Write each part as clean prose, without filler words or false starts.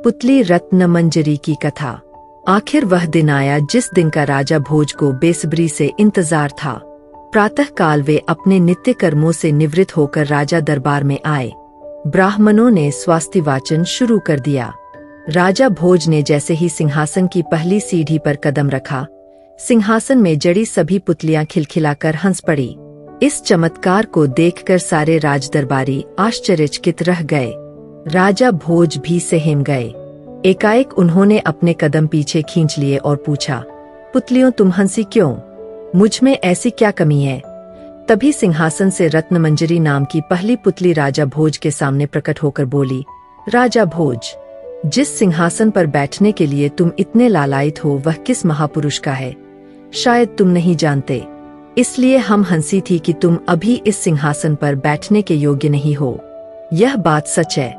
पुतली रत्न मंजरी की कथा। आखिर वह दिन आया जिस दिन का राजा भोज को बेसब्री से इंतजार था। प्रातः काल वे अपने नित्य कर्मों से निवृत्त होकर राजा दरबार में आए। ब्राह्मणों ने स्वास्ति वाचन शुरू कर दिया। राजा भोज ने जैसे ही सिंहासन की पहली सीढ़ी पर कदम रखा, सिंहासन में जड़ी सभी पुतलियां खिलखिलाकर हंस पड़ी। इस चमत्कार को देखकर सारे राजदरबारी आश्चर्यचकित रह गए। राजा भोज भी सहम गए। एकाएक उन्होंने अपने कदम पीछे खींच लिए और पूछा, पुतलियों तुम हंसी क्यों? मुझ में ऐसी क्या कमी है? तभी सिंहासन से रत्नमंजरी नाम की पहली पुतली राजा भोज के सामने प्रकट होकर बोली, राजा भोज, जिस सिंहासन पर बैठने के लिए तुम इतने लालायित हो वह किस महापुरुष का है? शायद तुम नहीं जानते, इसलिए हम हंसी थी कि तुम अभी इस सिंहासन पर बैठने के योग्य नहीं हो। यह बात सच है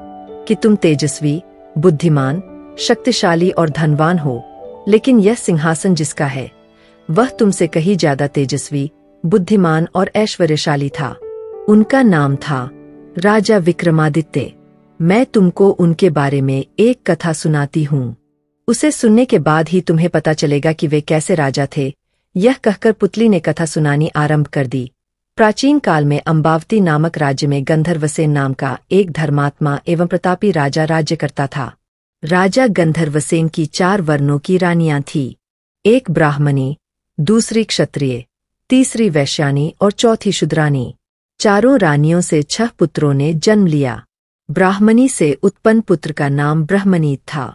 कि तुम तेजस्वी, बुद्धिमान, शक्तिशाली और धनवान हो, लेकिन यह सिंहासन जिसका है वह तुमसे कहीं ज्यादा तेजस्वी, बुद्धिमान और ऐश्वर्यशाली था। उनका नाम था राजा विक्रमादित्य। मैं तुमको उनके बारे में एक कथा सुनाती हूँ। उसे सुनने के बाद ही तुम्हें पता चलेगा कि वे कैसे राजा थे। यह कहकर पुतली ने कथा सुनानी आरंभ कर दी। प्राचीन काल में अम्बावती नामक राज्य में गंधर्वसेन नाम का एक धर्मात्मा एवं प्रतापी राजा राज्य करता था। राजा गंधर्वसेन की 4 वर्णों की रानियां थीं। एक ब्राह्मणी, दूसरी क्षत्रिय, तीसरी वैश्यानी और चौथी शूद्रानी। चारों रानियों से 6 पुत्रों ने जन्म लिया। ब्राह्मणी से उत्पन्न पुत्र का नाम ब्रह्मनीत था।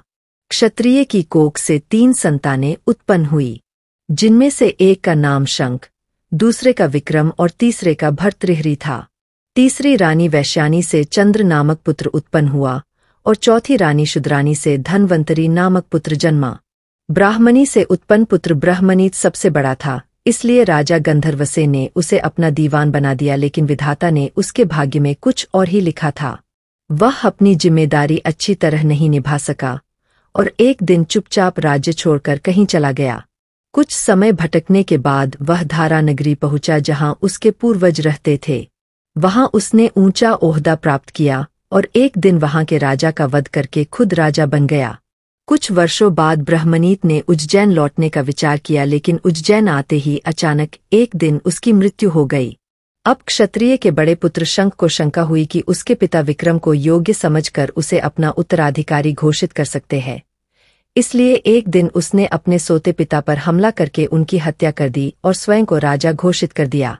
क्षत्रिय की कोख से 3 संतानें उत्पन्न हुई, जिनमें से एक का नाम शंख, दूसरे का विक्रम और तीसरे का भर्तृहरि था। तीसरी रानी वैश्यानी से चंद्र नामक पुत्र उत्पन्न हुआ और चौथी रानी शूद्रानी से धन्वंतरी नामक पुत्र जन्मा। ब्राह्मणी से उत्पन्न पुत्र ब्रह्मनीत सबसे बड़ा था, इसलिए राजा गंधर्वसेन ने उसे अपना दीवान बना दिया, लेकिन विधाता ने उसके भाग्य में कुछ और ही लिखा था। वह अपनी जिम्मेदारी अच्छी तरह नहीं निभा सका और एक दिन चुपचाप राज्य छोड़कर कहीं चला गया। कुछ समय भटकने के बाद वह धारा नगरी पहुंचा जहां उसके पूर्वज रहते थे। वहां उसने ऊंचा ओहदा प्राप्त किया और एक दिन वहां के राजा का वध करके खुद राजा बन गया। कुछ वर्षों बाद ब्रह्मनीत ने उज्जैन लौटने का विचार किया, लेकिन उज्जैन आते ही अचानक एक दिन उसकी मृत्यु हो गई। अब क्षत्रिय के बड़े पुत्र शंख को शंका हुई कि उसके पिता विक्रम को योग्य समझकर उसे अपना उत्तराधिकारी घोषित कर सकते हैं। इसलिए एक दिन उसने अपने सोते पिता पर हमला करके उनकी हत्या कर दी और स्वयं को राजा घोषित कर दिया।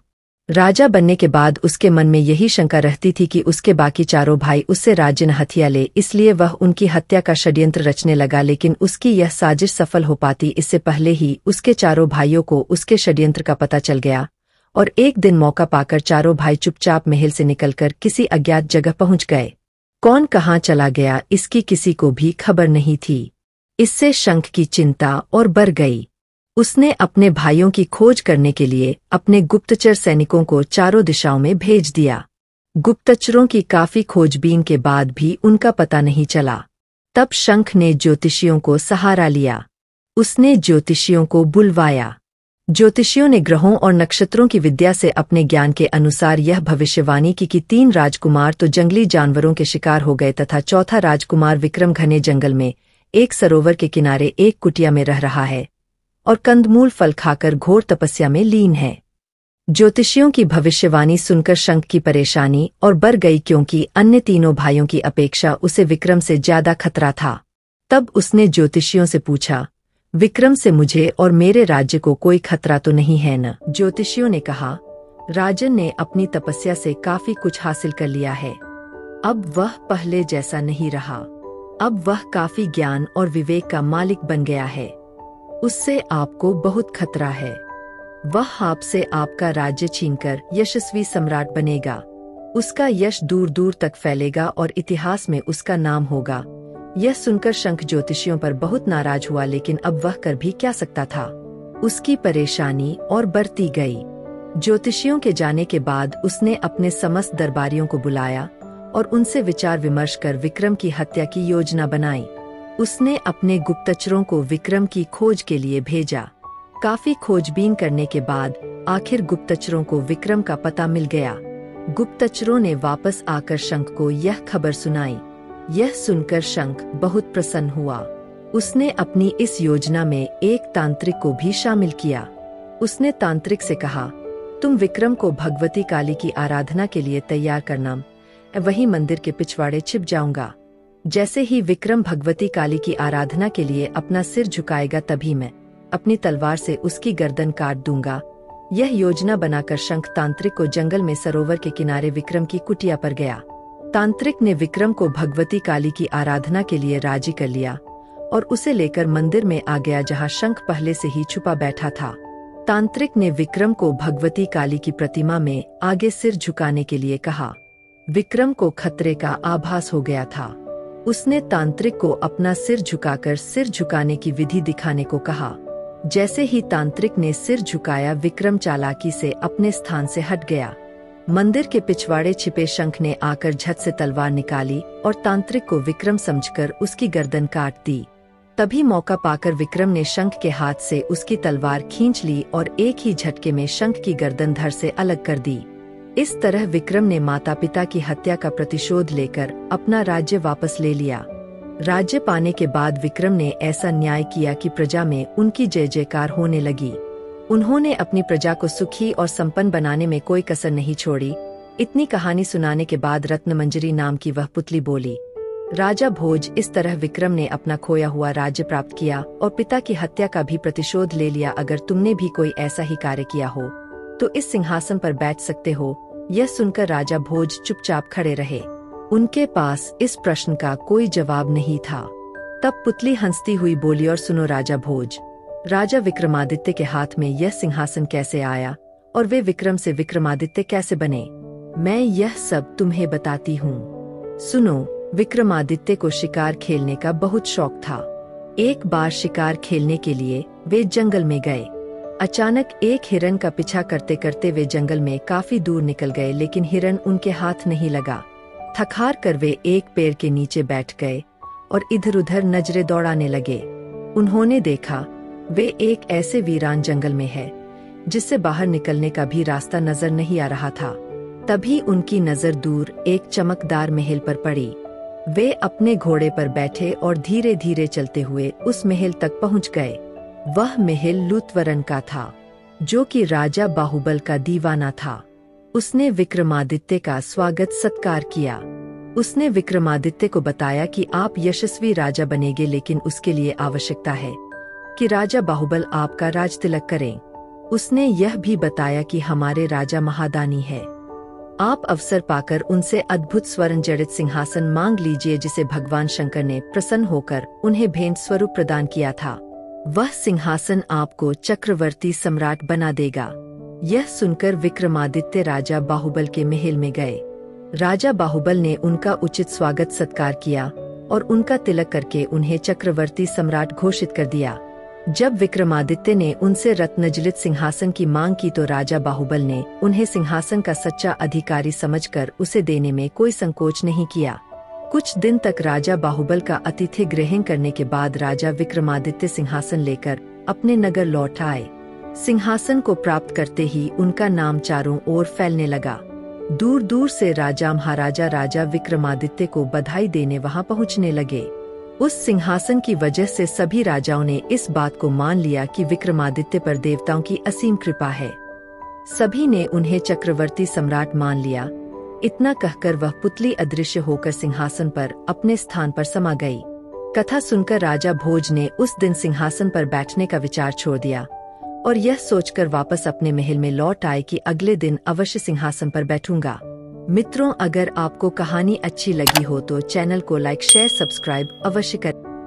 राजा बनने के बाद उसके मन में यही शंका रहती थी कि उसके बाकी चारों भाई उससे राज्य न हथिया ले, इसलिए वह उनकी हत्या का षड्यंत्र रचने लगा, लेकिन उसकी यह साजिश सफल हो पाती इससे पहले ही उसके चारों भाइयों को उसके षड्यंत्र का पता चल गया और एक दिन मौका पाकर चारों भाई चुपचाप महल से निकलकर किसी अज्ञात जगह पहुंच गए। कौन कहाँ चला गया इसकी किसी को भी खबर नहीं थी। इससे शंख की चिंता और बढ़ गई। उसने अपने भाइयों की खोज करने के लिए अपने गुप्तचर सैनिकों को चारों दिशाओं में भेज दिया। गुप्तचरों की काफी खोजबीन के बाद भी उनका पता नहीं चला। तब शंख ने ज्योतिषियों को सहारा लिया। उसने ज्योतिषियों को बुलवाया। ज्योतिषियों ने ग्रहों और नक्षत्रों की विद्या से अपने ज्ञान के अनुसार यह भविष्यवाणी की कि 3 राजकुमार तो जंगली जानवरों के शिकार हो गए तथा चौथा राजकुमार विक्रम घने जंगल में एक सरोवर के किनारे एक कुटिया में रह रहा है और कंदमूल फल खाकर घोर तपस्या में लीन है। ज्योतिषियों की भविष्यवाणी सुनकर शंख की परेशानी और बढ़ गई, क्योंकि अन्य तीनों भाइयों की अपेक्षा उसे विक्रम से ज्यादा खतरा था। तब उसने ज्योतिषियों से पूछा, विक्रम से मुझे और मेरे राज्य को कोई खतरा तो नहीं है न? ज्योतिषियों ने कहा, राजन ने अपनी तपस्या से काफी कुछ हासिल कर लिया है। अब वह पहले जैसा नहीं रहा। अब वह काफी ज्ञान और विवेक का मालिक बन गया है। उससे आपको बहुत खतरा है। वह आपसे आपका राज्य छीनकर यशस्वी सम्राट बनेगा। उसका यश दूर दूर तक फैलेगा और इतिहास में उसका नाम होगा। यह सुनकर शंख ज्योतिषियों पर बहुत नाराज हुआ, लेकिन अब वह कर भी क्या सकता था। उसकी परेशानी और बढ़ती गई। ज्योतिषियों के जाने के बाद उसने अपने समस्त दरबारियों को बुलाया और उनसे विचार विमर्श कर विक्रम की हत्या की योजना बनाई। उसने अपने गुप्तचरों को विक्रम की खोज के लिए भेजा। काफी खोजबीन करने के बाद आखिर गुप्तचरों को विक्रम का पता मिल गया। गुप्तचरों ने वापस आकर शंख को यह खबर सुनाई। यह सुनकर शंख बहुत प्रसन्न हुआ। उसने अपनी इस योजना में एक तांत्रिक को भी शामिल किया। उसने तांत्रिक से कहा, तुम विक्रम को भगवती काली की आराधना के लिए तैयार करना, वही मंदिर के पिछवाड़े छिप जाऊंगा। जैसे ही विक्रम भगवती काली की आराधना के लिए अपना सिर झुकाएगा तभी मैं अपनी तलवार से उसकी गर्दन काट दूंगा। यह योजना बनाकर शंख तांत्रिक को जंगल में सरोवर के किनारे विक्रम की कुटिया पर गया। तांत्रिक ने विक्रम को भगवती काली की आराधना के लिए राजी कर लिया और उसे लेकर मंदिर में आ गया जहां शंख पहले से ही छुपा बैठा था। तांत्रिक ने विक्रम को भगवती काली की प्रतिमा में आगे सिर झुकाने के लिए कहा। विक्रम को खतरे का आभास हो गया था। उसने तांत्रिक को अपना सिर झुकाकर सिर झुकाने की विधि दिखाने को कहा। जैसे ही तांत्रिक ने सिर झुकाया, विक्रम चालाकी से अपने स्थान से हट गया। मंदिर के पिछवाड़े छिपे शंख ने आकर झट से तलवार निकाली और तांत्रिक को विक्रम समझकर उसकी गर्दन काट दी। तभी मौका पाकर विक्रम ने शंख के हाथ से उसकी तलवार खींच ली और एक ही झटके में शंख की गर्दन धड़ से अलग कर दी। इस तरह विक्रम ने माता पिता की हत्या का प्रतिशोध लेकर अपना राज्य वापस ले लिया। राज्य पाने के बाद विक्रम ने ऐसा न्याय किया कि प्रजा में उनकी जय जयकार होने लगी। उन्होंने अपनी प्रजा को सुखी और संपन्न बनाने में कोई कसर नहीं छोड़ी। इतनी कहानी सुनाने के बाद रत्नमंजरी नाम की वह पुतली बोली, राजा भोज, इस तरह विक्रम ने अपना खोया हुआ राज्य प्राप्त किया और पिता की हत्या का भी प्रतिशोध ले लिया। अगर तुमने भी कोई ऐसा ही कार्य किया हो तो इस सिंहासन पर बैठ सकते हो। यह सुनकर राजा भोज चुपचाप खड़े रहे। उनके पास इस प्रश्न का कोई जवाब नहीं था। तब पुतली हंसती हुई बोली, और सुनो राजा भोज, राजा विक्रमादित्य के हाथ में यह सिंहासन कैसे आया और वे विक्रम से विक्रमादित्य कैसे बने, मैं यह सब तुम्हें बताती हूँ। सुनो, विक्रमादित्य को शिकार खेलने का बहुत शौक था। एक बार शिकार खेलने के लिए वे जंगल में गए। अचानक एक हिरण का पीछा करते करते वे जंगल में काफी दूर निकल गए, लेकिन हिरण उनके हाथ नहीं लगा। थक-हार कर वे एक पेड़ के नीचे बैठ गए और इधर उधर नजरें दौड़ाने लगे। उन्होंने देखा वे एक ऐसे वीरान जंगल में है जिससे बाहर निकलने का भी रास्ता नजर नहीं आ रहा था। तभी उनकी नजर दूर एक चमकदार महल पर पड़ी। वे अपने घोड़े पर बैठे और धीरे धीरे चलते हुए उस महल तक पहुंच गए। वह महल लूतवरन का था, जो कि राजा बाहुबल का दीवाना था। उसने विक्रमादित्य का स्वागत सत्कार किया। उसने विक्रमादित्य को बताया कि आप यशस्वी राजा बनेंगे, लेकिन उसके लिए आवश्यकता है कि राजा बाहुबल आपका राज तिलक करें। उसने यह भी बताया कि हमारे राजा महादानी है। आप अवसर पाकर उनसे अद्भुत स्वर्ण जड़ित सिंहासन मांग लीजिए, जिसे भगवान शंकर ने प्रसन्न होकर उन्हें भेंट स्वरूप प्रदान किया था। वह सिंहासन आपको चक्रवर्ती सम्राट बना देगा। यह सुनकर विक्रमादित्य राजा बाहुबल के महल में गए। राजा बाहुबल ने उनका उचित स्वागत सत्कार किया और उनका तिलक करके उन्हें चक्रवर्ती सम्राट घोषित कर दिया। जब विक्रमादित्य ने उनसे रत्नजलित सिंहासन की मांग की तो राजा बाहुबल ने उन्हें सिंहासन का सच्चा अधिकारी समझकर उसे देने में कोई संकोच नहीं किया। कुछ दिन तक राजा बाहुबल का आतिथ्य ग्रहण करने के बाद राजा विक्रमादित्य सिंहासन लेकर अपने नगर लौट आए। सिंहासन को प्राप्त करते ही उनका नाम चारों ओर फैलने लगा। दूर दूर से राजा महाराजा राजा विक्रमादित्य को बधाई देने वहां पहुंचने लगे। उस सिंहासन की वजह से सभी राजाओं ने इस बात को मान लिया कि विक्रमादित्य पर देवताओं की असीम कृपा है। सभी ने उन्हें चक्रवर्ती सम्राट मान लिया। इतना कहकर वह पुतली अदृश्य होकर सिंहासन पर अपने स्थान पर समा गई। कथा सुनकर राजा भोज ने उस दिन सिंहासन पर बैठने का विचार छोड़ दिया और यह सोचकर वापस अपने महल में लौट आए कि अगले दिन अवश्य सिंहासन पर बैठूंगा। मित्रों, अगर आपको कहानी अच्छी लगी हो तो चैनल को लाइक, शेयर, सब्सक्राइब अवश्य करें।